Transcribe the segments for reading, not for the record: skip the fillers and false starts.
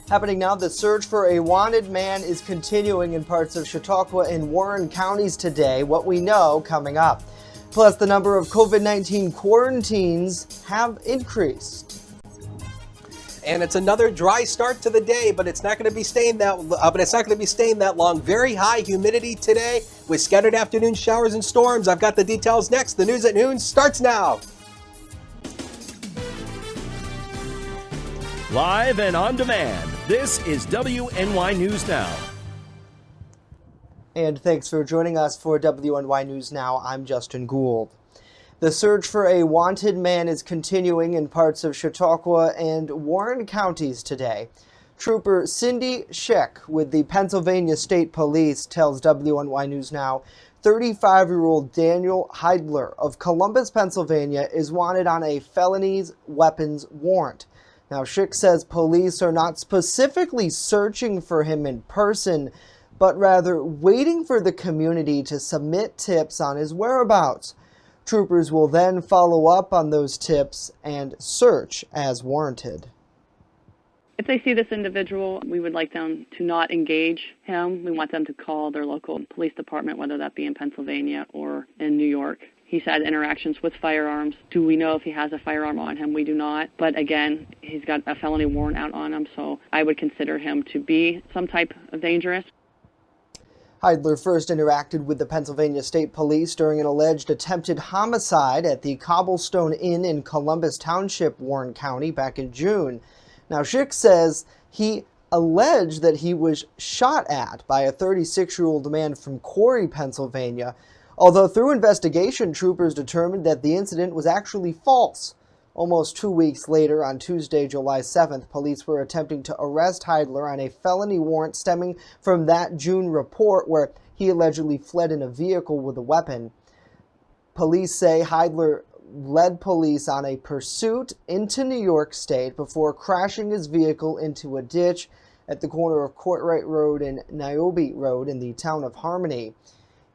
Happening now, the search for a wanted man is continuing in parts of Chautauqua and Warren counties today. What we know coming up. Plus, the number of COVID-19 quarantines have increased. And it's another dry start to the day, but it's not going to be staying that long. Very high humidity today with scattered afternoon showers and storms. I've got the details next. The news at noon starts now. Live and on demand, this is WNY News Now. And thanks for joining us for WNY News Now. I'm Justin Gould. The search for a wanted man is continuing in parts of Chautauqua and Warren counties today. Trooper Cindy Schick with the Pennsylvania State Police tells WNY News Now 35-year-old Daniel Heidler of Columbus, Pennsylvania is wanted on a felonies weapons warrant. Now, Schick says police are not specifically searching for him in person, but rather waiting for the community to submit tips on his whereabouts. Troopers will then follow up on those tips and search as warranted. If they see this individual, we would like them to not engage him. We want them to call their local police department, whether that be in Pennsylvania or in New York. He's had interactions with firearms. Do we know if he has a firearm on him? We do not. But again, he's got a felony warrant out on him, so I would consider him to be some type of dangerous. Heidler first interacted with the Pennsylvania State Police during an alleged attempted homicide at the Cobblestone Inn in Columbus Township, Warren County, back in June. Now, Schick says he alleged that he was shot at by a 36-year-old man from Corey, Pennsylvania, although through investigation, troopers determined that the incident was actually false. Almost 2 weeks later, on Tuesday, July 7th, police were attempting to arrest Heidler on a felony warrant stemming from that June report where he allegedly fled in a vehicle with a weapon. Police say Heidler led police on a pursuit into New York State before crashing his vehicle into a ditch at the corner of Courtright Road and Niobe Road in the town of Harmony.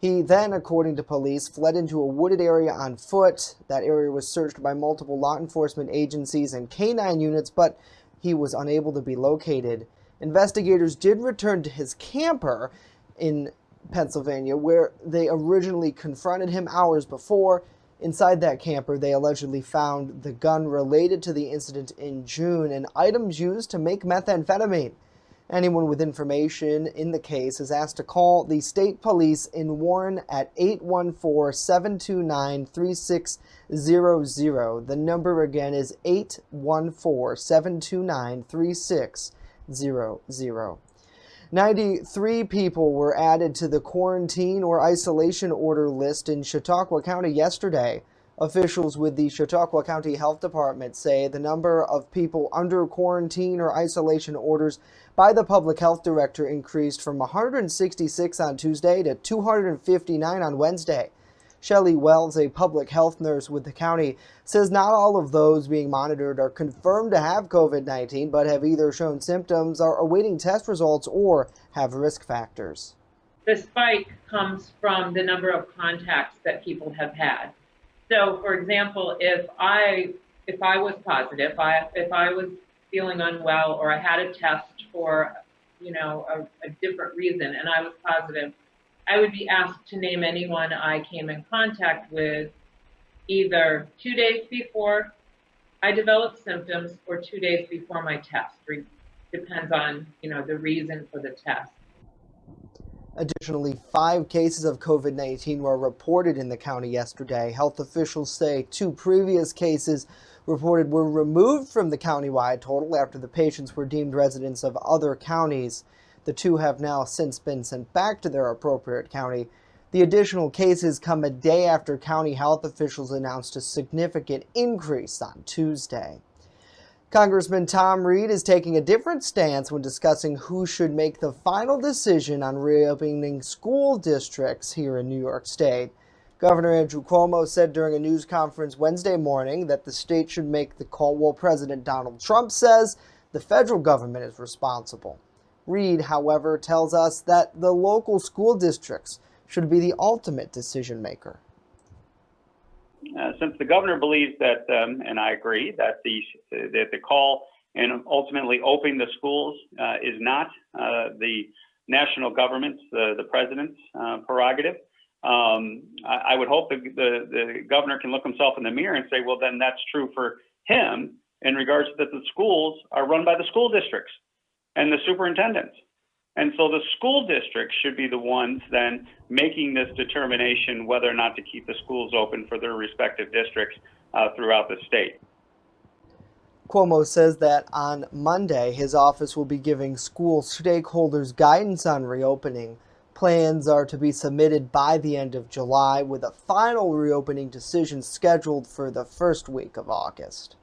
He then, according to police, fled into a wooded area on foot. That area was searched by multiple law enforcement agencies and canine units, but he was unable to be located. Investigators did return to his camper in Pennsylvania, where they originally confronted him hours before. Inside that camper, they allegedly found the gun related to the incident in June and items used to make methamphetamine. Anyone with information in the case is asked to call the state police in Warren at 814-729-3600. The number again is 814-729-3600. 93 people were added to the quarantine or isolation order list in Chautauqua County yesterday. Officials with the Chautauqua County Health Department say the number of people under quarantine or isolation orders by the public health director increased from 166 on Tuesday to 259 on Wednesday. Shelley Wells, a public health nurse with the county, says not all of those being monitored are confirmed to have COVID-19, but have either shown symptoms, are awaiting test results, or have risk factors. The spike comes from the number of contacts that people have had. So, for example, if I was positive, if I was feeling unwell, or I had a test for, a different reason, and I was positive, I would be asked to name anyone I came in contact with either 2 days before I developed symptoms or 2 days before my test. Depends on, the reason for the test. Additionally, 5 cases of COVID-19 were reported in the county yesterday. Health officials say 2 previous cases reported were removed from the countywide total after the patients were deemed residents of other counties. The 2 have now since been sent back to their appropriate county. The additional cases come a day after county health officials announced a significant increase on Tuesday. Congressman Tom Reed is taking a different stance when discussing who should make the final decision on reopening school districts here in New York State. Governor Andrew Cuomo said during a news conference Wednesday morning that the state should make the call, while President Donald Trump says the federal government is responsible. Reed, however, tells us that the local school districts should be the ultimate decision maker. Since the governor believes that, and I agree, that the call And ultimately, opening the schools is not the national government's, the president's prerogative. I would hope the governor can look himself in the mirror and say, well, then that's true for him in regards to that the schools are run by the school districts and the superintendents. And so the school districts should be the ones then making this determination whether or not to keep the schools open for their respective districts throughout the state. Cuomo says that on Monday, his office will be giving school stakeholders guidance on reopening. Plans are to be submitted by the end of July, with a final reopening decision scheduled for the first week of August.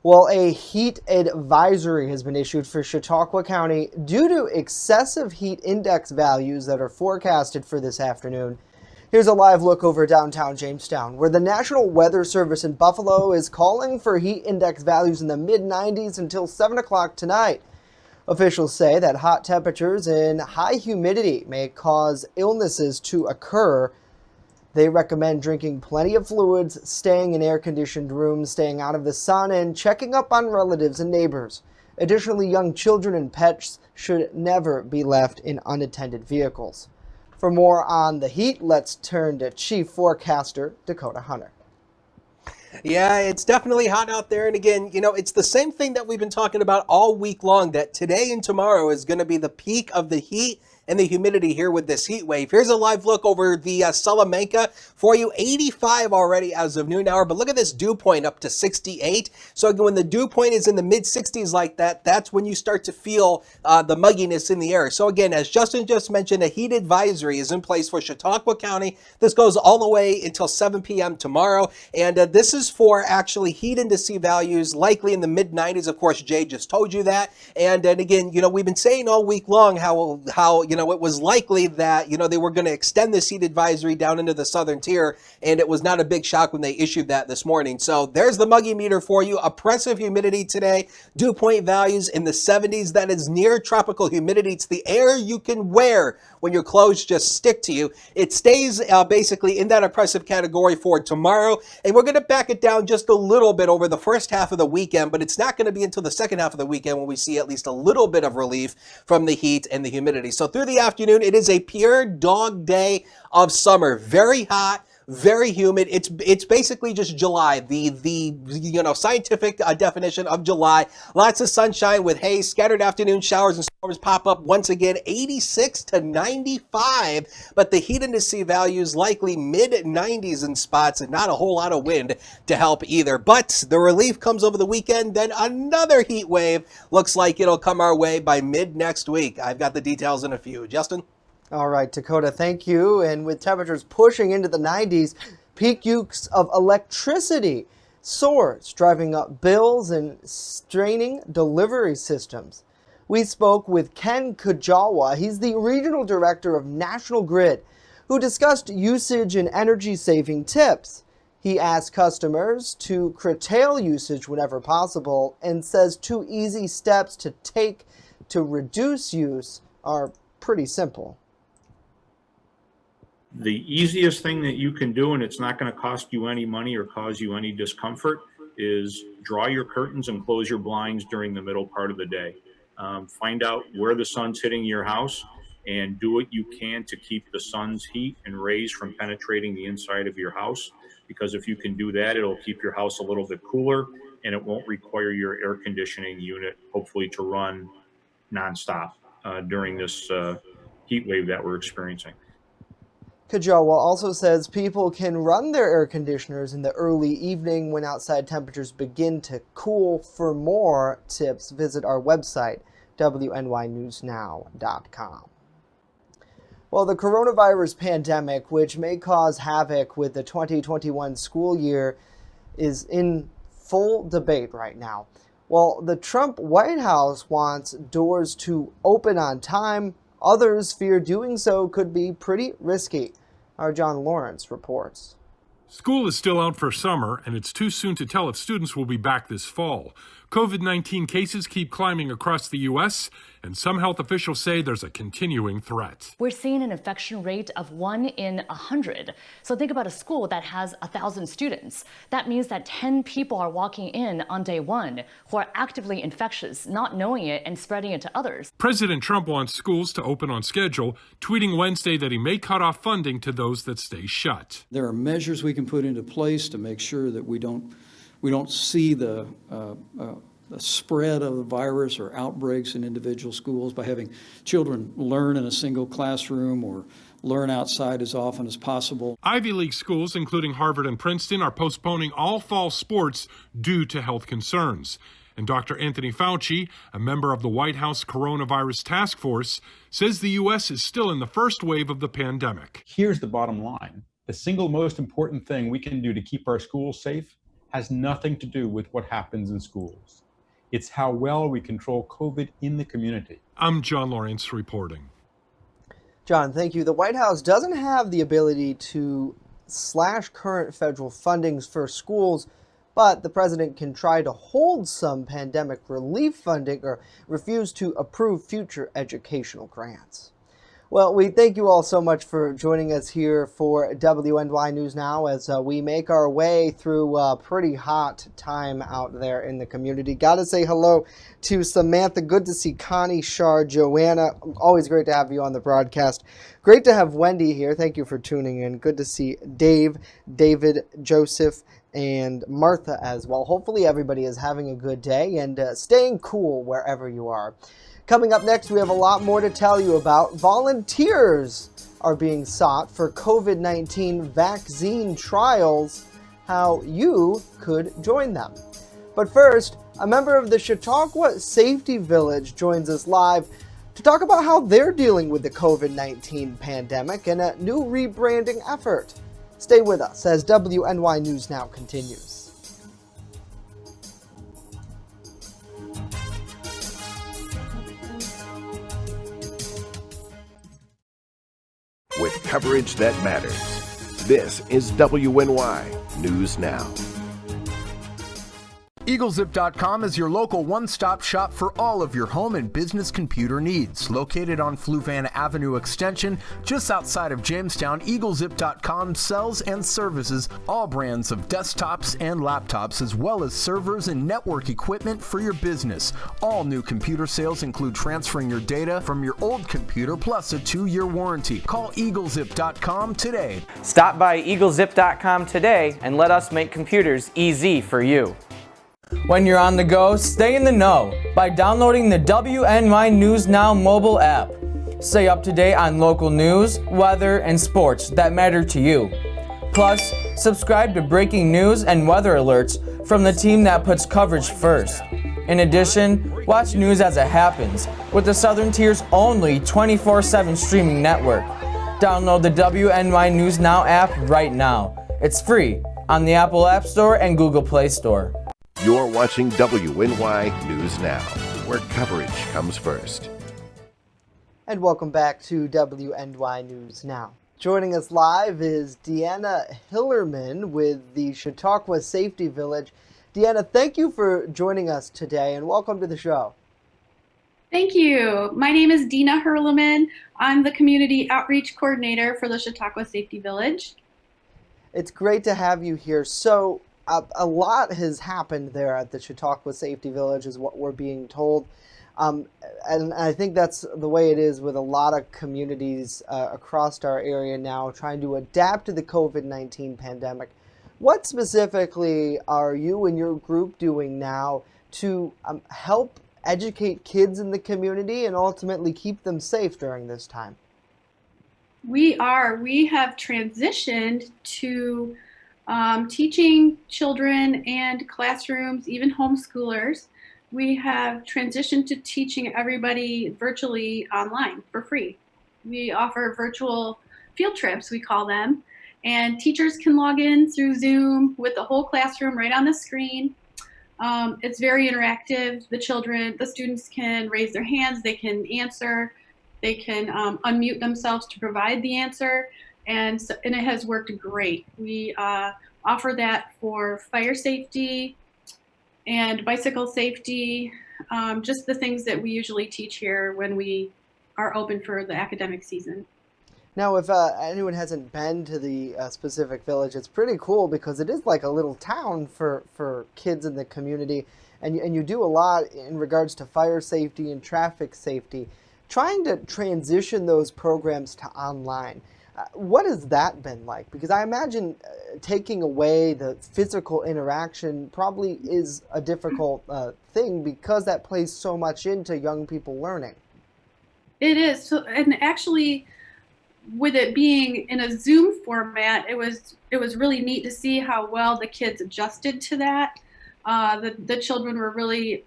Well, a heat advisory has been issued for Chautauqua County due to excessive heat index values that are forecasted for this afternoon. Here's a live look over downtown Jamestown, where the National Weather Service in Buffalo is calling for heat index values in the mid-90s until 7 o'clock tonight. Officials say that hot temperatures and high humidity may cause illnesses to occur. They recommend drinking plenty of fluids, staying in air-conditioned rooms, staying out of the sun, and checking up on relatives and neighbors. Additionally, young children and pets should never be left in unattended vehicles. For more on the heat, let's turn to Chief Forecaster Dakota Hunter. Yeah, it's definitely hot out there. And again, it's the same thing that we've been talking about all week long, that today and tomorrow is going to be the peak of the heat and the humidity here with this heat wave. Here's a live look over the Salamanca for you. 85 already as of noon hour, but look at this dew point up to 68. So again, when the dew point is in the mid 60s like that, that's when you start to feel the mugginess in the air. So again, as Justin just mentioned, a heat advisory is in place for Chautauqua County. This goes all the way until 7 p.m. tomorrow. And this is for actually heat index values likely in the mid 90s. Of course, Jay just told you that. And then again, we've been saying all week long how it was likely that, they were going to extend this heat advisory down into the southern tier, and it was not a big shock when they issued that this morning. So there's the muggy meter for you. Oppressive humidity today, dew point values in the 70s. That is near tropical humidity. It's the air you can wear when your clothes just stick to you. It stays basically in that oppressive category for tomorrow, and we're going to back it down just a little bit over the first half of the weekend, but it's not going to be until the second half of the weekend when we see at least a little bit of relief from the heat and the humidity. So through the afternoon, it is a pure dog day of summer. Very hot, very humid. It's basically just July, the scientific definition of July. Lots of sunshine with haze, scattered afternoon showers and storms pop up once again. 86 to 95, but the heat index values likely mid 90s in spots, and not a whole lot of wind to help either. But the relief comes over the weekend. Then another heat wave looks like it'll come our way by mid next week. I've got the details in a few. Justin? All right, Dakota, thank you. And with temperatures pushing into the 90s, peak use of electricity soars, driving up bills and straining delivery systems. We spoke with Ken Kajawa. He's the regional director of National Grid, who discussed usage and energy-saving tips. He asked customers to curtail usage whenever possible and says 2 easy steps to take to reduce use are pretty simple. The easiest thing that you can do, and it's not going to cost you any money or cause you any discomfort, is draw your curtains and close your blinds during the middle part of the day. Find out where the sun's hitting your house and do what you can to keep the sun's heat and rays from penetrating the inside of your house. Because if you can do that, it'll keep your house a little bit cooler, and it won't require your air conditioning unit, hopefully, to run nonstop during this heat wave that we're experiencing. Kajawa also says people can run their air conditioners in the early evening when outside temperatures begin to cool. For more tips, visit our website, WNYNewsNow.com. Well, the coronavirus pandemic, which may cause havoc with the 2021 school year, is in full debate right now. While the Trump White House wants doors to open on time, others fear doing so could be pretty risky. Our John Lawrence reports. School is still out for summer, and it's too soon to tell if students will be back this fall. COVID-19 cases keep climbing across the U.S., and some health officials say there's a continuing threat. We're seeing an infection rate of 1 in 100. So think about a school that has 1,000 students. That means that 10 people are walking in on day one who are actively infectious, not knowing it and spreading it to others. President Trump wants schools to open on schedule, tweeting Wednesday that he may cut off funding to those that stay shut. There are measures we can put into place to make sure that we don't see the spread of the virus or outbreaks in individual schools by having children learn in a single classroom or learn outside as often as possible. Ivy League schools, including Harvard and Princeton, are postponing all fall sports due to health concerns. And Dr. Anthony Fauci, a member of the White House Coronavirus Task Force, says the U.S. is still in the first wave of the pandemic. Here's the bottom line. The single most important thing we can do to keep our schools safe has nothing to do with what happens in schools. It's how well we control COVID in the community. I'm John Lawrence reporting. John, thank you. The White House doesn't have the ability to slash current federal fundings for schools, but the president can try to hold some pandemic relief funding or refuse to approve future educational grants. Well, we thank you all so much for joining us here for WNY News Now as we make our way through a pretty hot time out there in the community. Got to say hello to Samantha. Good to see Connie, Shar, Joanna. Always great to have you on the broadcast. Great to have Wendy here. Thank you for tuning in. Good to see Dave, David, Joseph, and Martha as well. Hopefully everybody is having a good day and staying cool wherever you are. Coming up next, we have a lot more to tell you about. Volunteers are being sought for COVID-19 vaccine trials, how you could join them. But first, a member of the Chautauqua Safety Village joins us live to talk about how they're dealing with the COVID-19 pandemic and a new rebranding effort. Stay with us as WNY News Now continues. With coverage that matters, this is WNY News Now. EagleZip.com is your local one-stop shop for all of your home and business computer needs. Located on Fluvan Avenue Extension, just outside of Jamestown, EagleZip.com sells and services all brands of desktops and laptops, as well as servers and network equipment for your business. All new computer sales include transferring your data from your old computer, plus a 2-year warranty. Call EagleZip.com today. Stop by EagleZip.com today and let us make computers easy for you. When you're on the go, stay in the know by downloading the WNY News Now mobile app. Stay up to date on local news, weather, and sports that matter to you. Plus, subscribe to breaking news and weather alerts from the team that puts coverage first. In addition, watch news as it happens with the Southern Tier's only 24/7 streaming network. Download the WNY News Now app right now. It's free on the Apple App Store and Google Play Store. You're watching WNY News Now, where coverage comes first. And welcome back to WNY News Now. Joining us live is Deanna Hillerman with the Chautauqua Safety Village. Deanna, thank you for joining us today and welcome to the show. Thank you. My name is Dina Hurleman. I'm the Community Outreach Coordinator for the Chautauqua Safety Village. It's great to have you here. So, a lot has happened there at the Chautauqua Safety Village is what we're being told. And I think that's the way it is with a lot of communities across our area now, trying to adapt to the COVID-19 pandemic. What specifically are you and your group doing now to help educate kids in the community and ultimately keep them safe during this time? We have transitioned to teaching children and classrooms, even homeschoolers. We have transitioned to teaching everybody virtually online for free. We offer virtual field trips, we call them, and teachers can log in through Zoom with the whole classroom right on the screen. It's very interactive. The students can raise their hands, they can answer, they can unmute themselves to provide the answer. And it has worked great. We offer that for fire safety, and bicycle safety, just the things that we usually teach here when we are open for the academic season. Now, if anyone hasn't been to the specific village, it's pretty cool because it is like a little town for kids in the community, and you do a lot in regards to fire safety and traffic safety. Trying to transition those programs to online, what has that been like? Because I imagine taking away the physical interaction probably is a difficult thing because that plays so much into young people learning. It is. So, and actually, with it being in a Zoom format, it was really neat to see how well the kids adjusted to that. The children were really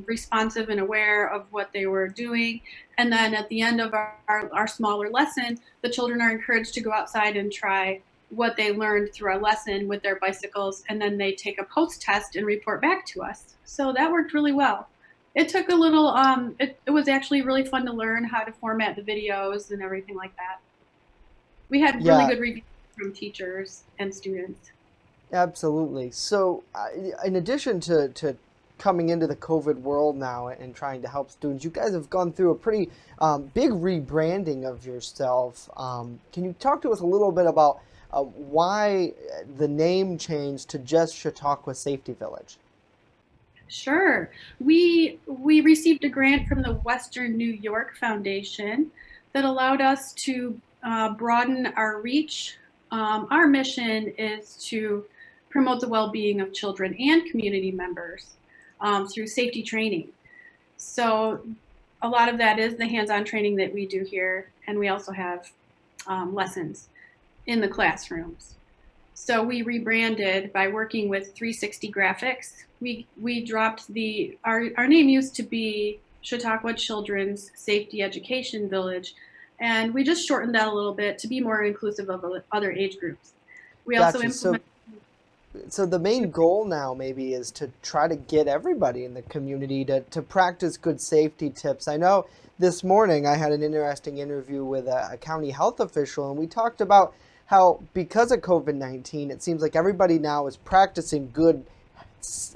responsive and aware of what they were doing. And then at the end of our smaller lesson, the children are encouraged to go outside and try what they learned through our lesson with their bicycles, and then they take a post test and report back to us. So that worked really well. It took a little, it was actually really fun to learn how to format the videos and everything like that. We had really Yeah, good reviews from teachers and students. absolutely. So, in addition to coming into the COVID world now and trying to help students, you guys have gone through a pretty big rebranding of yourself. Can you talk to us a little bit about why the name change to just Chautauqua Safety Village? Sure. We received a grant from the Western New York Foundation that allowed us to broaden our reach. Our mission is to promote the well-being of children and community members through safety training. So a lot of that is the hands-on training that we do here, and we also have lessons in the classrooms. So we rebranded by working with 360 Graphics. We dropped our name used to be Chautauqua Children's Safety Education Village, and we just shortened that a little bit to be more inclusive of other age groups. We also Gotcha. implement. So the main goal now maybe is to try to get everybody in the community to practice good safety tips. I know this morning I had an interesting interview with a county health official, and we talked about how because of COVID-19, it seems like everybody now is practicing good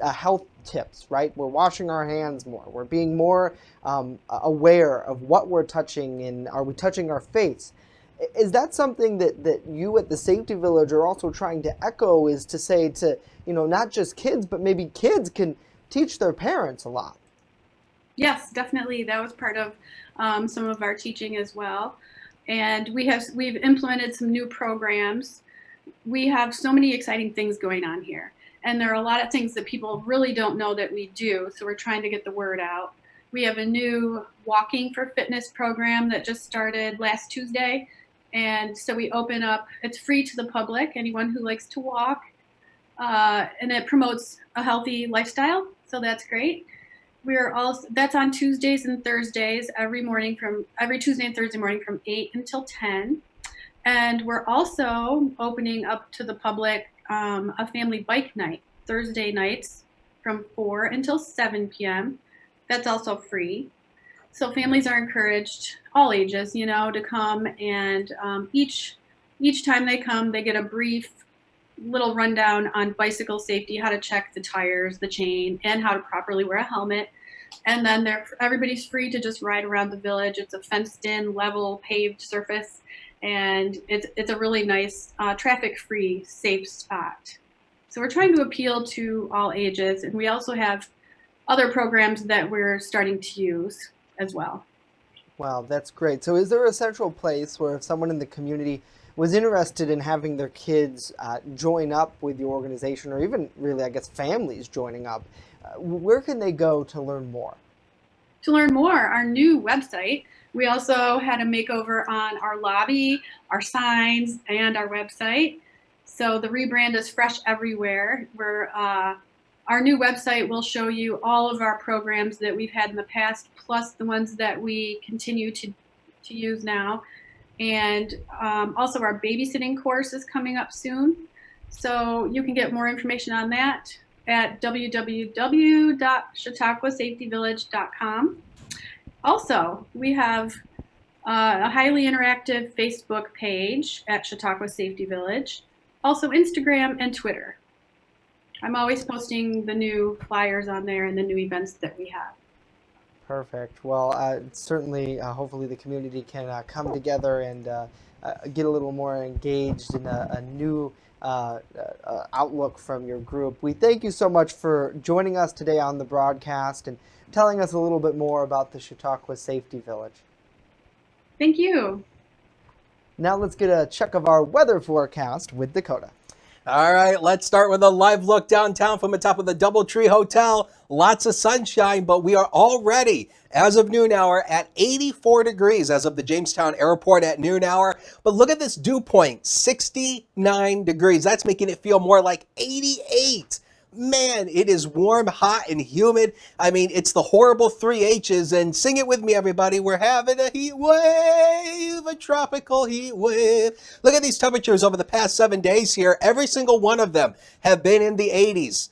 health tips, right? We're washing our hands more. We're being more aware of what we're touching, and are we touching our face? Is that something that you at the Safety Village are also trying to echo, is to say to, not just kids, but maybe kids can teach their parents a lot? Yes, definitely. That was part of some of our teaching as well. And we've implemented some new programs. We have so many exciting things going on here. And there are a lot of things that people really don't know that we do. So we're trying to get the word out. We have a new Walking for Fitness program that just started last Tuesday. And so we open up, it's free to the public, anyone who likes to walk. And it promotes a healthy lifestyle. So that's great. That's on Tuesdays and Thursdays every Tuesday and Thursday morning from 8 until 10. And we're also opening up to the public a family bike night, Thursday nights from 4 until 7 p.m. That's also free. So families are encouraged, all ages, to come, and each time they come, they get a brief little rundown on bicycle safety, how to check the tires, the chain, and how to properly wear a helmet. And then everybody's free to just ride around the village. It's a fenced-in, level, paved surface, and it's a really nice, traffic-free, safe spot. So we're trying to appeal to all ages, and we also have other programs that we're starting to use as well. Wow, that's great. So is there a central place where if someone in the community was interested in having their kids join up with the organization, or even really, I guess, families joining up, where can they go to learn more? To learn more, our new website. We also had a makeover on our lobby, our signs, and our website. So the rebrand is fresh everywhere. Our new website will show you all of our programs that we've had in the past, plus the ones that we continue to use now. And also our babysitting course is coming up soon. So you can get more information on that at www.chautauquasafetyvillage.com. Also, we have a highly interactive Facebook page at Chautauqua Safety Village, also Instagram and Twitter. I'm always posting the new flyers on there and the new events that we have. Perfect. Well, certainly, hopefully the community can come together and get a little more engaged in a new outlook from your group. We thank you so much for joining us today on the broadcast and telling us a little bit more about the Chautauqua Safety Village. Thank you. Now let's get a check of our weather forecast with Dakota. All right, let's start with a live look downtown from the top of the DoubleTree Hotel. Lots of sunshine, but we are already, as of noon hour, at 84 degrees as of the Jamestown Airport at noon hour. But look at this dew point, 69 degrees. That's making it feel more like 88. Man, it is warm, hot, and humid. I mean, it's the horrible 3 H's, and sing it with me, everybody. We're having a heat wave, a tropical heat wave. Look at these temperatures over the past 7 days here. Every single one of them have been in the 80s.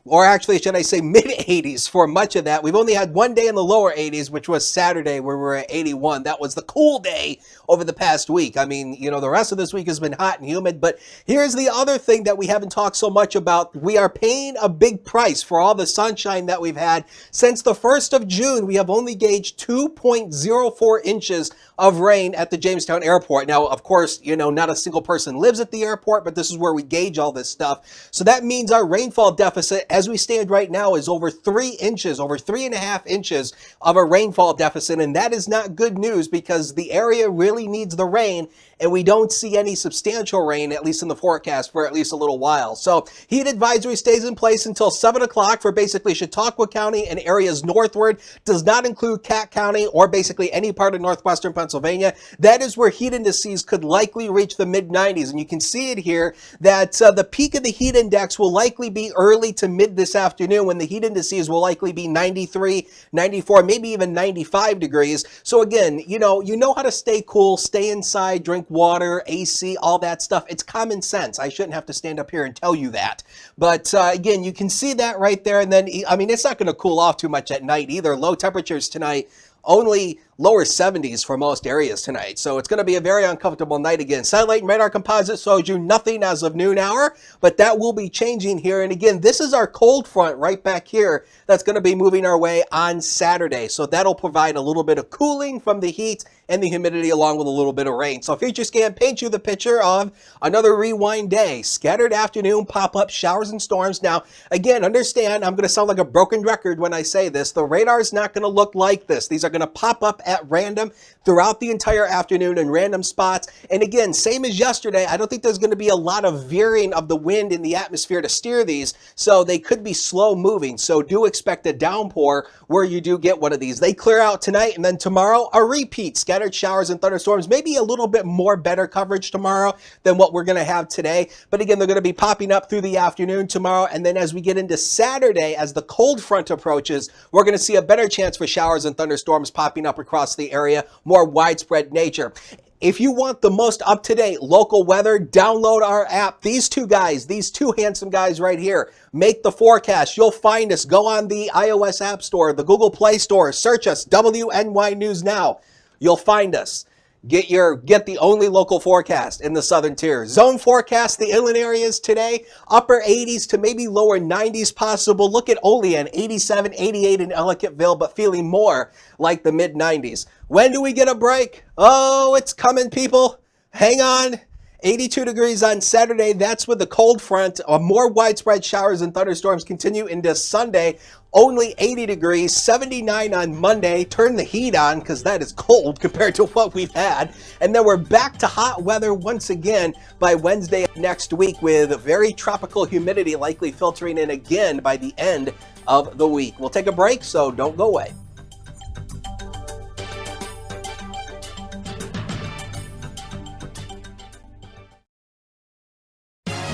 Or actually, should I say mid-80s for much of that. We've only had one day in the lower 80s, which was Saturday, where we were at 81. That was the cool day over the past week. I mean, you know, the rest of this week has been hot and humid. But here's the other thing that we haven't talked so much about. We are paying a big price for all the sunshine that we've had. Since the 1st of June, we have only gauged 2.04 inches of rain at the Jamestown Airport. Now, of course, you know, not a single person lives at the airport, but this is where we gauge all this stuff. So that means our rainfall deficit, as we stand right now, is over 3 inches, over 3.5 inches of a rainfall deficit. And that is not good news because the area really needs the rain, and we don't see any substantial rain, at least in the forecast, for at least a little while. So heat advisory stays in place until 7 o'clock for basically Chautauqua County and areas northward. Does not include Cat County or basically any part of northwestern Pennsylvania. That is where heat indices could likely reach the mid-90s. And you can see it here that the peak of the heat index will likely be early to mid this afternoon, when the heat indices will likely be 93, 94, maybe even 95 degrees. So again, you know how to stay cool, stay inside, drink water, AC, all that stuff. It's common sense. I shouldn't have to stand up here and tell you that. But again, you can see that right there. And then, I mean, it's not going to cool off too much at night either. Low temperatures tonight, only lower 70s for most areas tonight. So it's going to be a very uncomfortable night again. Satellite and radar composite shows you nothing as of noon hour, but that will be changing here. And again, this is our cold front right back here that's going to be moving our way on Saturday. So that'll provide a little bit of cooling from the heat and the humidity along with a little bit of rain. So Future Scan paints you the picture of another rewind day. Scattered afternoon pop-up showers and storms. Now, again, understand, I'm going to sound like a broken record when I say this. The radar is not going to look like this. These are going to pop up at random throughout the entire afternoon in random spots. And again, same as yesterday, I don't think there's going to be a lot of veering of the wind in the atmosphere to steer these, so they could be slow moving. So do expect a downpour where you do get one of these. They clear out tonight, and then tomorrow, a repeat. Scattered showers and thunderstorms, maybe a little bit more better coverage tomorrow than what we're going to have today. But again, they're going to be popping up through the afternoon tomorrow. And then as we get into Saturday, as the cold front approaches, we're going to see a better chance for showers and thunderstorms popping up across the area, more widespread nature. If you want the most up-to-date local weather, download our app. These two guys, these two handsome guys right here, make the forecast. You'll find us. Go on the iOS App Store, the Google Play Store, search us, WNY News Now. You'll find us. Get the only local forecast in the southern tier. Zone forecast, the inland areas today, upper 80s to maybe lower 90s possible. Look at Olean, 87, 88 in Ellicottville, but feeling more like the mid 90s. When do we get a break? Oh, it's coming, people. Hang on. 82 degrees on Saturday. That's with the cold front. More widespread showers and thunderstorms continue into Sunday. Only 80 degrees, 79 on Monday. Turn the heat on because that is cold compared to what we've had. And then we're back to hot weather once again by Wednesday of next week, with very tropical humidity likely filtering in again by the end of the week. We'll take a break, so don't go away.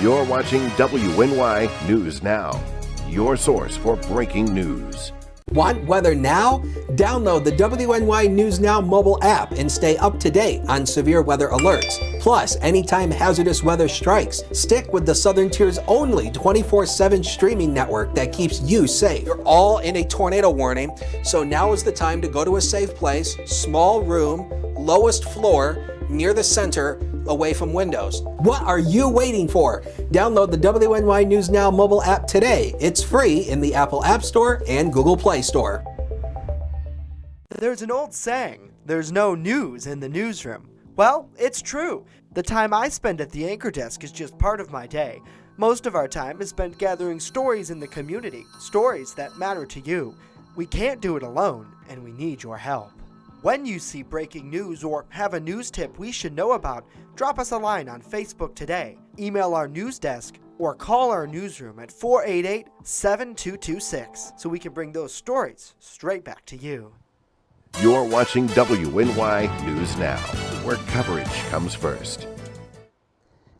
You're watching WNY News Now, your source for breaking news. Want weather now? Download the WNY News Now mobile app and stay up to date on severe weather alerts. Plus, anytime hazardous weather strikes, stick with the Southern Tier's only 24/7 streaming network that keeps you safe. You're all in a tornado warning, so now is the time to go to a safe place, small room, lowest floor, near the center, away from Windows. What are you waiting for? Download the WNY News Now mobile app today. It's free in the Apple App Store and Google Play Store. There's an old saying, there's no news in the newsroom. Well, it's true. The time I spend at the anchor desk is just part of my day. Most of our time is spent gathering stories in the community, stories that matter to you. We can't do it alone, and we need your help. When you see breaking news or have a news tip we should know about, drop us a line on Facebook today, email our news desk, or call our newsroom at 488-7226 so we can bring those stories straight back to you. You're watching WNY News Now, where coverage comes first.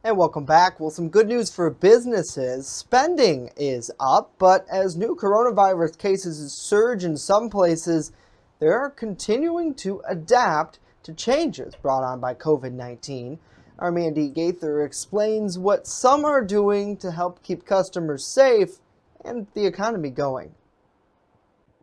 And welcome back. Well, some good news for businesses. Spending is up, but as new coronavirus cases surge in some places, they are continuing to adapt to changes brought on by COVID-19. Our Mandy Gaither explains what some are doing to help keep customers safe and the economy going.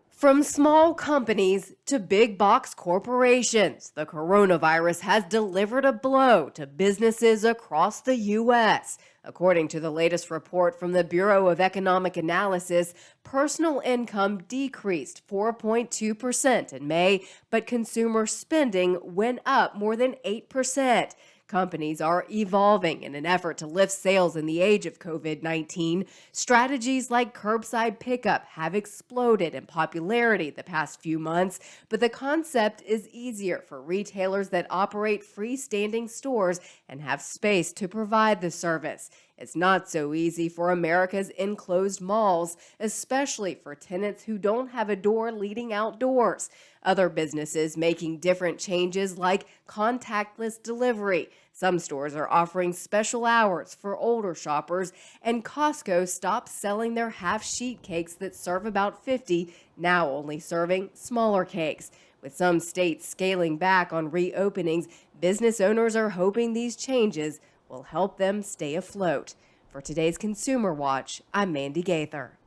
From small companies to big box corporations, the coronavirus has delivered a blow to businesses across the U.S. According to the latest report from the Bureau of Economic Analysis, personal income decreased 4.2% in May, but consumer spending went up more than 8%. Companies are evolving in an effort to lift sales in the age of COVID-19. Strategies like curbside pickup have exploded in popularity the past few months, but the concept is easier for retailers that operate freestanding stores and have space to provide the service. It's not so easy for America's enclosed malls, especially for tenants who don't have a door leading outdoors. Other businesses making different changes like contactless delivery. Some stores are offering special hours for older shoppers, and Costco stopped selling their half-sheet cakes that serve about 50, now only serving smaller cakes. With some states scaling back on reopenings, business owners are hoping these changes will help them stay afloat. For today's Consumer Watch, I'm Mandy Gaither.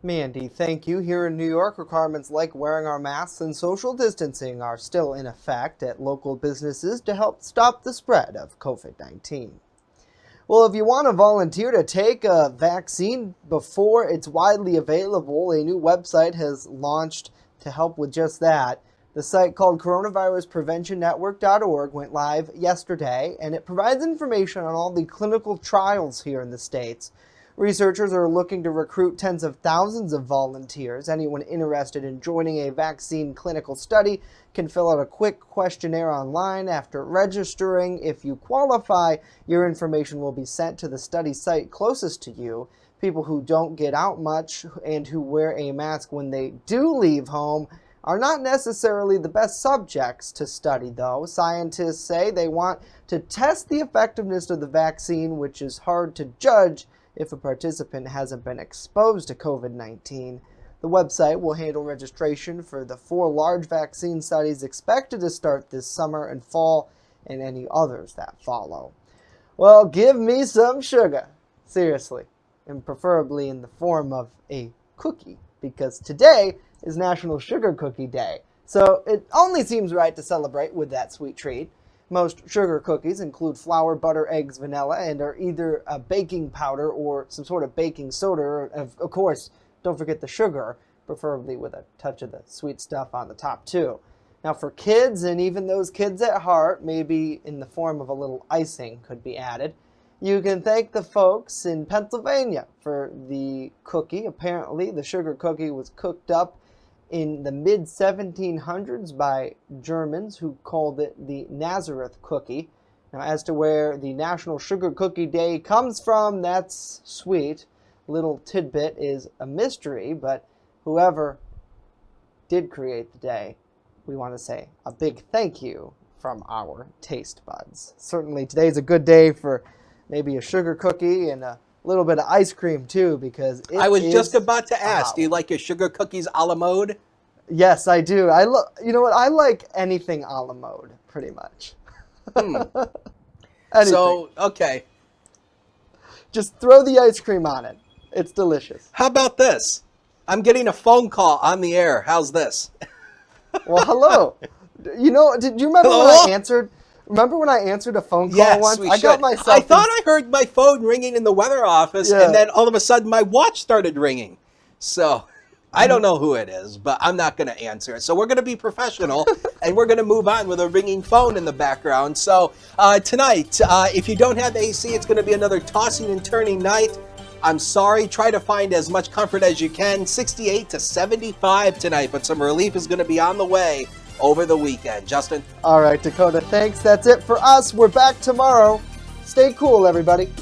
Mandy, thank you. Here in New York, requirements like wearing our masks and social distancing are still in effect at local businesses to help stop the spread of COVID-19. Well, if you want to volunteer to take a vaccine before it's widely available, a new website has launched to help with just that. The site called coronaviruspreventionnetwork.org went live yesterday, and it provides information on all the clinical trials here in the States. Researchers are looking to recruit tens of thousands of volunteers. Anyone interested in joining a vaccine clinical study can fill out a quick questionnaire online. After registering, if you qualify, your information will be sent to the study site closest to you. People who don't get out much and who wear a mask when they do leave home are not necessarily the best subjects to study, though. Scientists say they want to test the effectiveness of the vaccine, which is hard to judge if a participant hasn't been exposed to COVID-19. The website will handle registration for the 4 large vaccine studies expected to start this summer and fall, and any others that follow. Well, give me some sugar. Seriously. And preferably in the form of a cookie, because today is National Sugar Cookie Day. So it only seems right to celebrate with that sweet treat. Most sugar cookies include flour, butter, eggs, vanilla, and are either a baking powder or some sort of baking soda. Of course, don't forget the sugar, preferably with a touch of the sweet stuff on the top too. Now for kids, and even those kids at heart, maybe in the form of a little icing could be added. You can thank the folks in Pennsylvania for the cookie. Apparently, the sugar cookie was cooked up in the mid-1700s by Germans who called it the Nazareth cookie. Now, as to where the National Sugar Cookie Day comes from, that's sweet. Little tidbit is a mystery, but whoever did create the day, we want to say a big thank you from our taste buds. Certainly today's a good day for maybe a sugar cookie and a little bit of ice cream too, because I was just about to ask, do you like your sugar cookies a la mode? Yes, I do. You know what? I like anything a la mode, pretty much. So, okay. Just throw the ice cream on it. It's delicious. How about this? I'm getting a phone call on the air. How's this? Well, hello. You know, did you remember Hello? when I answered? Remember when I answered a phone call Yes, once? we I got should. myself. I thought I heard my phone ringing in the weather office, Yeah. and then all of a sudden my watch started ringing. So I don't know who it is, but I'm not going to answer it. So we're going to be professional, and we're going to move on with a ringing phone in the background. So tonight, if you don't have AC, it's going to be another tossing and turning night. I'm sorry. Try to find as much comfort as you can. 68 to 75 tonight, but some relief is going to be on the way over the weekend. Justin? All right, Dakota, thanks. That's it for us. We're back tomorrow. Stay cool, everybody.